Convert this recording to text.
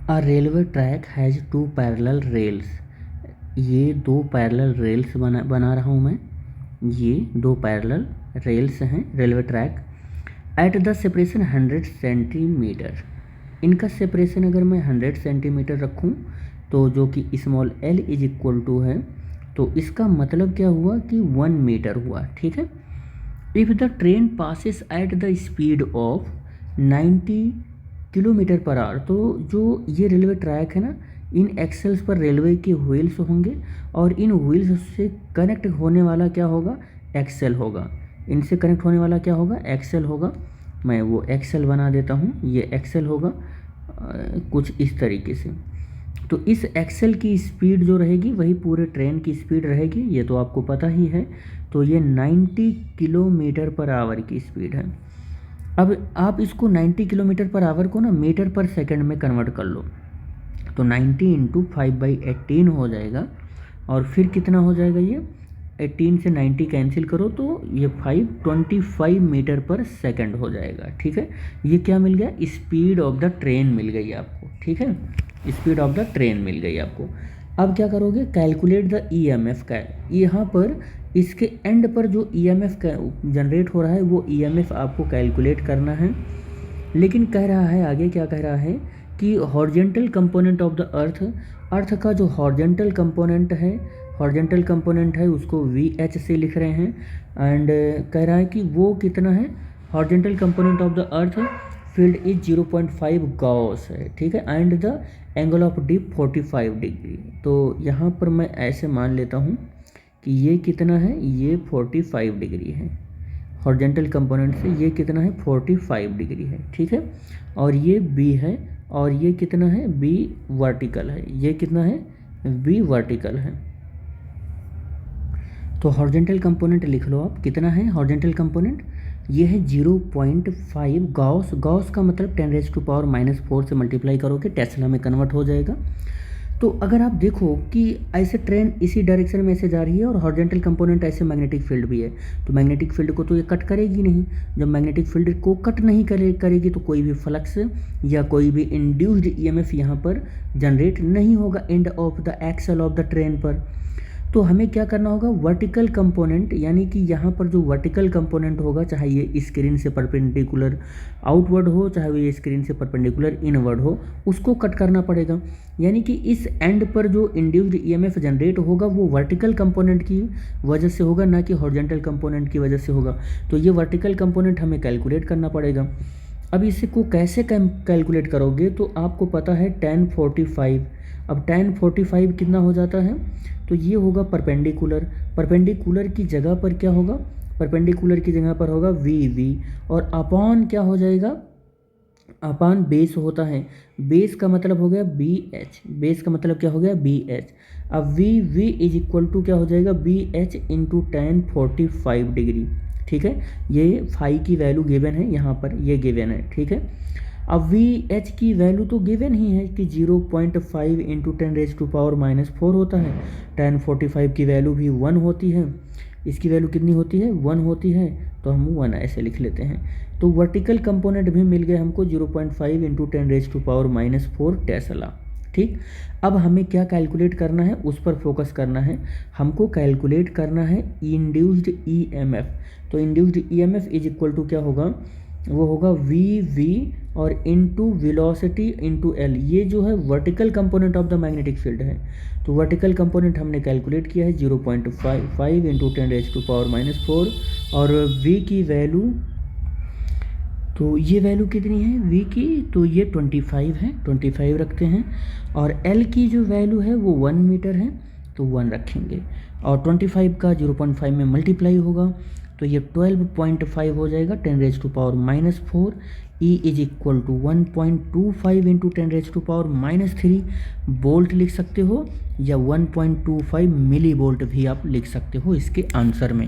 A railway track has two parallel rails. ये दो parallel rails बना रहा हूँ मैं। ये दो पैरेलल रेल्स हैं railway track. At the separation 100 centimetre. इनका सेपरेशन अगर मैं 100 सेंटीमीटर रखूँ तो जो कि small l is equal to है, तो इसका मतलब क्या हुआ कि 1 मीटर हुआ। ठीक है। If the train passes at the speed of 90 kilometre per hour, तो जो ये रेलवे ट्रैक है ना, इन एक्सेल्स पर रेलवे के व्हील्स होंगे और इन व्हील्स से कनेक्ट होने वाला क्या होगा, एक्सेल होगा। इनसे कनेक्ट होने वाला क्या होगा, एक्सेल होगा। मैं वो एक्सेल बना देता हूँ, ये एक्सेल होगा कुछ इस तरीके से। तो इस एक्सेल की स्पीड जो रहेगी वही पूरे ट्रेन की स्पीड रहेगी, ये तो आपको पता ही है। तो ये 90 किलोमीटर पर आवर की स्पीड है। अब आप इसको 90 किलोमीटर पर आवर को ना मीटर पर सेकंड में कन्वर्ट कर लो, तो 90 इंटू 5/18 हो जाएगा। और फिर कितना हो जाएगा, ये 18 से 90 कैंसिल करो तो ये 525 मीटर पर सेकंड हो जाएगा। ठीक है। ये क्या मिल गया, स्पीड ऑफ द ट्रेन मिल गई आपको। ठीक है, स्पीड ऑफ द ट्रेन मिल गई आपको। अब क्या करोगे, कैलकुलेट द ईएमएफ का। यहाँ पर इसके एंड पर जो ईएमएफ जनरेट हो रहा है वो ईएमएफ आपको कैलकुलेट करना है। लेकिन कह रहा है आगे, क्या कह रहा है कि हॉरिजेंटल कंपोनेंट ऑफ द अर्थ का जो हॉरिजेंटल कंपोनेंट है उसको VH से लिख रहे हैं। एंड कह रहा है कि वो कितना है, horizontal component of the earth field is 0.5 gauss है। ठीक है। And the angle of dip 45 degree. तो यहाँ पर मैं ऐसे मान लेता हूँ कि ये कितना है, ये 45 डिग्री है। हॉरिजेंटल कंपोनेंट से ये कितना है, 45 डिग्री है। ठीक है। और ये B है और ये कितना है, B वर्टिकल है। ये कितना है, B वर्टिकल है। तो हॉरिजेंटल कंपोनेंट लिख लो आप, कितना है हॉरिजेंटल कंपोनेंट, ये है 0.5 गॉस। गॉस का मतलब 10⁻⁻⁴ से मल्टीप्लाई करोगे टेस्ला में कन्वर्ट हो जाएगा। तो अगर आप देखो कि ऐसे ट्रेन इसी डायरेक्शन में ऐसे जा रही है और हॉरिजेंटल कंपोनेंट ऐसे मैग्नेटिक फील्ड भी है, तो मैग्नेटिक फील्ड को तो ये कट करेगी नहीं। जब मैग्नेटिक फील्ड को कट नहीं करेगी तो कोई भी फ्लक्स या कोई भी इंड्यूस्ड ईएमएफ यहाँ पर जनरेट नहीं होगा end of the axle of the train पर। तो हमें क्या करना होगा, वर्टिकल कंपोनेंट, यानी कि यहाँ पर जो वर्टिकल कंपोनेंट होगा, चाहे ये स्क्रीन से परपेंडिकुलर आउटवर्ड हो, चाहे वो ये स्क्रीन से परपेंडिकुलर इनवर्ड हो, उसको कट करना पड़ेगा। यानी कि इस एंड पर जो इंड्यूस्ड ईएमएफ जनरेट होगा वो वर्टिकल कंपोनेंट की वजह से होगा, ना कि हॉरिजॉन्टल कंपोनेंट की वजह से होगा। तो ये वर्टिकल कंपोनेंट हमें कैलकुलेट करना पड़ेगा। अब इसको कैसे कैलकुलेट करोगे, तो आपको पता है tan 45। अब tan 45 कितना हो जाता है, तो ये होगा परपेंडिकुलर की जगह पर क्या होगा, परपेंडिकुलर की जगह पर होगा VV और अपॉन क्या हो जाएगा, अपॉन बेस होता है। बेस का मतलब हो गया BH, बेस का मतलब क्या हो गया BH। अब VV इज इक्वल टू क्या हो जाएगा, BH इंटू tan 45 डिग्री। ठीक है, ये फाई की वैल्यू गिवन है यहाँ पर, ये गिवन है। ठीक है। अब VH की वैल्यू तो गिवन ही है कि 0.5 इंटू 10⁻⁻⁴ होता है। tan 45 की वैल्यू भी 1 होती है। इसकी वैल्यू कितनी होती है, 1 होती है, तो हम 1 ऐसे लिख लेते हैं। तो वर्टिकल कंपोनेंट भी मिल गए हमको 0.5 इंटू 10⁻⁴ टेस्ला। ठीक। अब हमें क्या कैलकुलेट करना है, उस पर फोकस करना है। हमको कैलकुलेट करना है इंड्यूस्ड ईएमएफ। तो induced EMF is equal to क्या होगा, वो होगा VV और इनटू वेलोसिटी इनटू L। ये जो है vertical component of the magnetic field है। तो वर्टिकल कंपोनेंट हमने कैलकुलेट किया है 0.5 इंटू 10⁻⁴ और V की वैल्यू, तो ये वैल्यू कितनी है V की, तो ये 25 है, 25 रखते हैं। और L की जो वैल्यू है वो 1 मीटर है, तो 1 रखेंगे। और 25 का 0.5 में मल्टीप्लाई होगा तो ये 12.5 हो जाएगा 10⁻⁻⁴। E is equal to 1.25 into 10⁻⁻³ volt लिख सकते हो, या 1.25 मिली वोल्ट भी आप लिख सकते हो इसके आंसर में।